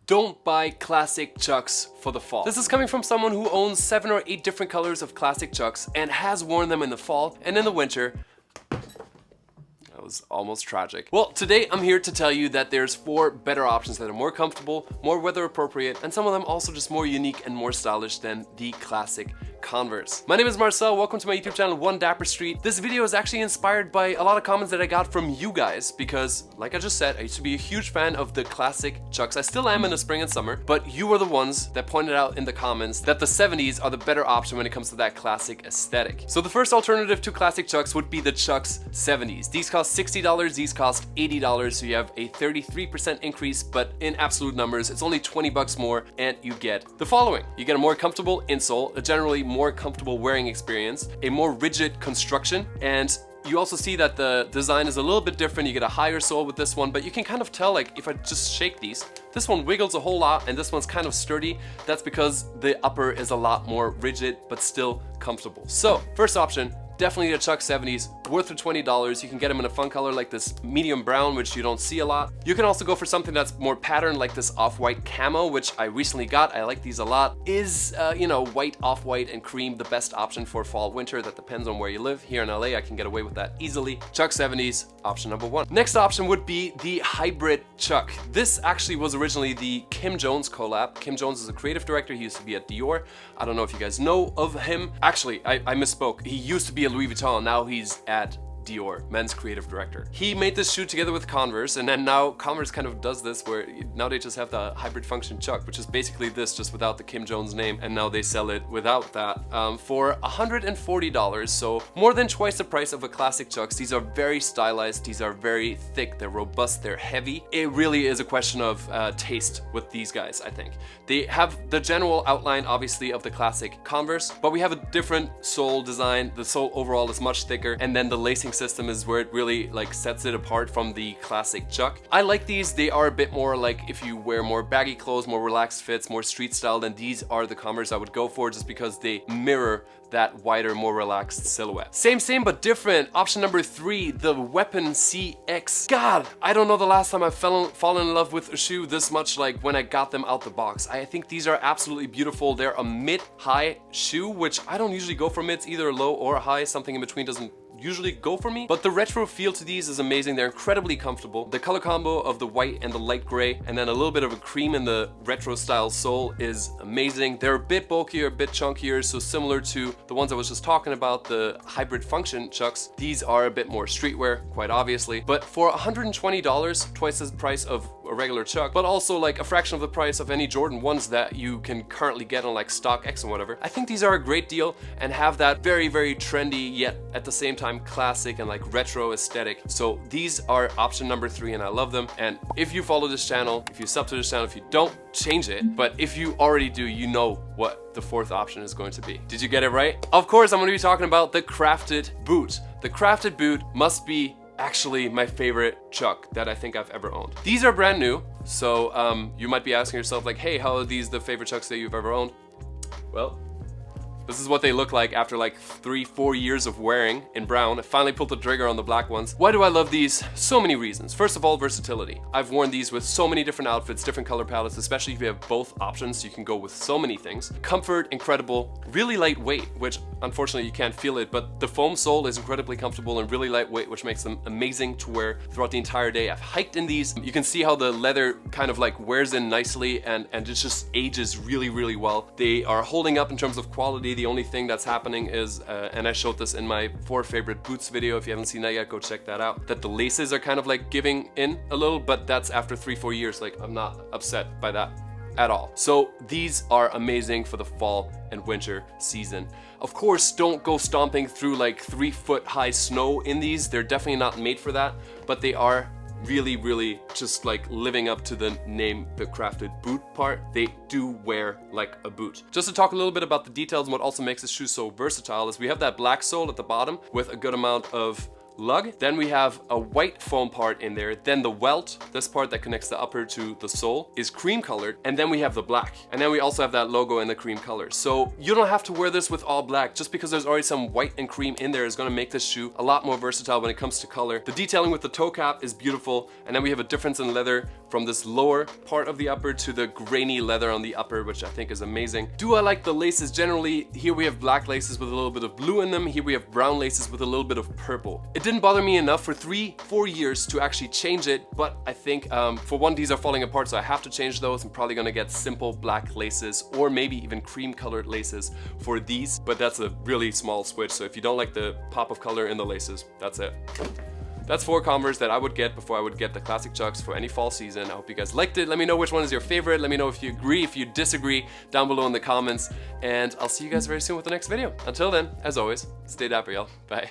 Don't buy classic Chucks for the fall. This is coming from someone who owns 7 or 8 different colors of classic Chucks and has worn them in the fall and in the winter. That was almost tragic. Well, today I'm here to tell you that there's 4 better options that are more comfortable, more weather appropriate, and some of them also just more unique and more stylish than the classic Converse. My name is Marcel, welcome to my YouTube channel, One Dapper Street. This video is actually inspired by a lot of comments that I got from you guys because, like I just said, I used to be a huge fan of the classic Chucks. I still am in the spring and summer, but you were the ones that pointed out in the comments that the 70s are the better option when it comes to that classic aesthetic. So the first alternative to classic Chucks would be the Chucks 70s. These cost $60, these cost $80, so you have a 33% increase, but in absolute numbers, it's only 20 bucks more, and you get the following. You get a more comfortable insole, a generally more comfortable wearing experience, a more rigid construction, and you also see that the design is a little bit different. You get a higher sole with this one, but you can kind of tell, like, if I just shake these, this one wiggles a whole lot and this one's kind of sturdy. That's because the upper is a lot more rigid, but still comfortable. So, first option, definitely the Chuck 70s, worth the $20. You can get them in a fun color like this medium brown, which you don't see a lot. You can also go for something that's more patterned like this off-white camo, which I recently got. I like these a lot. Is, white, off-white, and cream the best option for fall, winter? That depends on where you live. Here in LA, I can get away with that easily. Chuck 70s, option number 1. Next option would be the hybrid Chuck. This actually was originally the Kim Jones collab. Kim Jones is a creative director. He used to be at Dior. I don't know if you guys know of him. Actually, I misspoke. He used to be at Louis Vuitton. Now he's at Dior, men's creative director. He made this shoe together with Converse, and then now Converse kind of does this where now they just have the hybrid function Chuck, which is basically this just without the Kim Jones name, and now they sell it without that for $140, so more than twice the price of a classic Chucks. These are very stylized, these are very thick, they're robust, they're heavy. It really is a question of taste with these guys, I think. They have the general outline, obviously, of the classic Converse, but we have a different sole design. The sole overall is much thicker, and then the lacing system is where it really like sets it apart from the classic Chuck. I like these. They are a bit more like if you wear more baggy clothes, more relaxed fits, more street style, then these are the Converse I would go for just because they mirror that wider, more relaxed silhouette. Same but different. Option number 3, the Weapon CX. God, I don't know the last time I've fallen in love with a shoe this much like when I got them out the box. I think these are absolutely beautiful. They're a mid-high shoe, which I don't usually go for mids, either low or high. Something in between doesn't usually go for me, but the retro feel to these is amazing. They're incredibly comfortable. The color combo of the white and the light gray, and then a little bit of a cream in the retro style sole is amazing. They're a bit bulkier, a bit chunkier, so similar to the ones I was just talking about, the hybrid function Chucks. These are a bit more streetwear, quite obviously, but for $120, twice the price of a regular Chuck, but also like a fraction of the price of any Jordan 1s that you can currently get on like StockX and whatever. I think these are a great deal and have that very, very trendy yet at the same time classic and like retro aesthetic. So these are option number 3 and I love them. And if you follow this channel, if you sub to this channel, if you don't, change it. But if you already do, you know what the 4th option is going to be. Did you get it right? Of course, I'm going to be talking about the crafted boot. The crafted boot must be actually my favorite Chuck that I think I've ever owned. These are brand new, so you might be asking yourself like, hey, how are these the favorite Chucks that you've ever owned? Well, this is what they look like after like 3-4 years of wearing in brown. I finally pulled the trigger on the black ones. Why do I love these? So many reasons. First of all, versatility. I've worn these with so many different outfits, different color palettes, especially if you have both options, you can go with so many things. Comfort, incredible, really lightweight, which unfortunately you can't feel it, but the foam sole is incredibly comfortable and really lightweight, which makes them amazing to wear throughout the entire day. I've hiked in these. You can see how the leather kind of like wears in nicely and it just ages really, really well. They are holding up in terms of quality. The only thing that's happening is, and I showed this in my 4 favorite boots video, if you haven't seen that yet, go check that out, that the laces are kind of like giving in a little, but that's after 3-4 years. Like, I'm not upset by that at all. So these are amazing for the fall and winter season. Of course, don't go stomping through like 3-foot high snow in these. They're definitely not made for that, but they are really just like living up to the name, the crafted boot part. They do wear like a boot. Just to talk a little bit about the details and what also makes this shoe so versatile is we have that black sole at the bottom with a good amount of lug. Then we have a white foam part in there. Then the welt, this part that connects the upper to the sole, is cream colored. And then we have the black. And then we also have that logo in the cream color. So you don't have to wear this with all black. Just because there's already some white and cream in there is gonna make this shoe a lot more versatile when it comes to color. The detailing with the toe cap is beautiful. And then we have a difference in leather from this lower part of the upper to the grainy leather on the upper, which I think is amazing. Do I like the laces generally? Here we have black laces with a little bit of blue in them. Here we have brown laces with a little bit of purple. It didn't bother me enough for 3-4 years to actually change it, but I think for one, these are falling apart, so I have to change those. I'm probably gonna get simple black laces or maybe even cream colored laces for these, but that's a really small switch. So if you don't like the pop of color in the laces, that's it. That's 4 Converse that I would get before I would get the classic Chucks for any fall season. I hope you guys liked it. Let me know which one is your favorite. Let me know if you agree, if you disagree down below in the comments. And I'll see you guys very soon with the next video. Until then, as always, stay dapper, y'all. Bye.